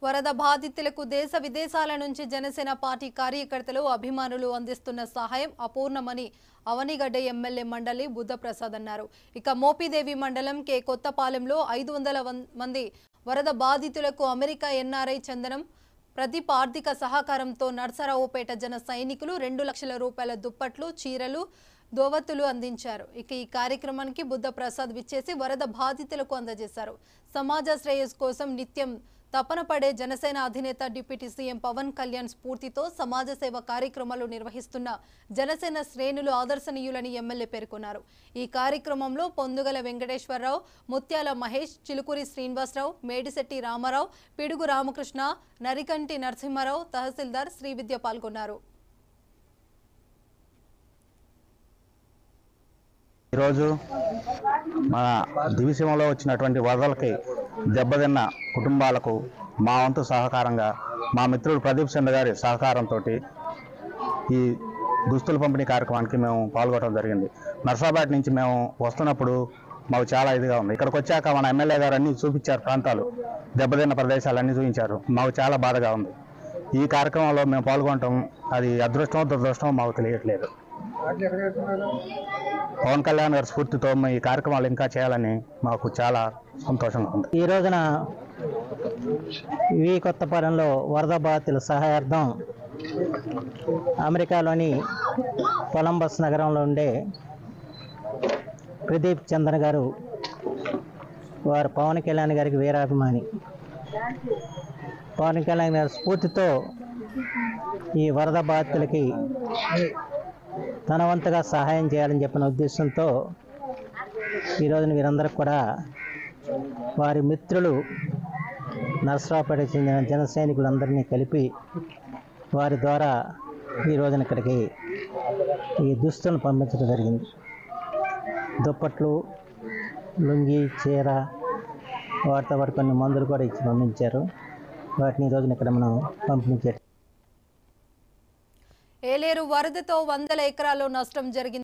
వరద బాధితులకు దేశ విదేశాల నుంచి జనసేన పార్టీ కార్యకర్తలు అభిమానులు అందిస్తున్న సహాయం అపూర్ణమని అవనిగడ్డ ఎమ్మెల్యే మండలి బుద్ధప్రసాద్ అన్నారు. ఇక మోపిదేవి మండలం కే కొత్తపాలెంలో 500 మంది వరద బాధితులకు అమెరికా ఎన్ఆర్ఐ చందనం ప్రదీప్ ఆర్థిక సహకారంతో నర్సరావుపేట జన సైనికులు 2 లక్షల రూపాయల దుప్పట్లు, చీరలు, దోవతులు అందించారు. ఇక ఈ కార్యక్రమానికి బుద్ధప్రసాద్ విచ్చేసి వరద బాధితులకు అందజేశారు. సమాజ శ్రేయస్ కోసం నిత్యం తపన పడే జనసేన అధినేత డిప్యూటీ సీఎం పవన్ కళ్యాణ్ స్ఫూర్తితో సమాజ సేవ కార్యక్రమాలు నిర్వహిస్తున్న జనసేన శ్రేణులు ఆదర్శనీయులని ఎమ్మెల్యే పేర్కొన్నారు. ఈ కార్యక్రమంలో పొందుగల వెంకటేశ్వరరావు, ముత్యాల మహేష్, చిలుకూరి శ్రీనివాసరావు, మేడిశెట్టి రామారావు, పిడుగు రామకృష్ణ, నరికంటి నరసింహారావు, తహసీల్దార్ శ్రీవిద్య పాల్గొన్నారు. ఈరోజు మన దివిసీమలో వచ్చినటువంటి వరదలకి దెబ్బతిన్న కుటుంబాలకు మా వంతు సహకారంగా మా మిత్రుడు ప్రదీప్ చంద్ర గారి సహకారంతో ఈ దుస్తుల పంపిణీ కార్యక్రమానికి మేము పాల్గొనడం జరిగింది. నర్సాబాద్ నుంచి మేము వస్తున్నప్పుడు మాకు చాలా ఇదిగా ఉంది. ఇక్కడికి వచ్చాక మన ఎమ్మెల్యే గారు అన్నీ చూపించారు, ప్రాంతాలు దెబ్బతిన్న ప్రదేశాలన్నీ చూపించారు. మాకు చాలా బాధగా ఉంది. ఈ కార్యక్రమంలో మేము పాల్గొనటం అది అదృష్టమో దురదృష్టమో మాకు తెలియట్లేదు. పవన్ కళ్యాణ్ గారి స్ఫూర్తితో ఈ కార్యక్రమాలు ఇంకా చేయాలని మాకు చాలా సంతోషంగా ఉంది. ఈ రోజున వి కొత్తపాలెంలో వరద బాధితుల సహాయార్థం అమెరికాలోని కొలంబస్ నగరంలో ఉండే ప్రదీప్ చంద్ర గారు, వారు పవన్ కళ్యాణ్ గారికి వీరాభిమాని. పవన్ కళ్యాణ్ గారి స్ఫూర్తితో ఈ వరద బాధితులకి తన వంతుగా సహాయం చేయాలని చెప్పిన ఉద్దేశంతో ఈరోజున వీరందరూ కూడా వారి మిత్రులు నర్సరావుపేట చెందిన జన సైనికులందరినీ కలిపి వారి ద్వారా ఈ రోజున ఇక్కడికి ఈ దుస్తులను పంపించడం జరిగింది. దుప్పట్లు, లుంగి, చీర, వాటితో పాటు కొన్ని మందులు కూడా ఇచ్చి పంపించారు. వాటిని ఈ రోజున ఇక్కడ మనం పంపించారు. ఏలేరు వరదతో 100 ఎకరాల్లో నష్టం జరిగింది.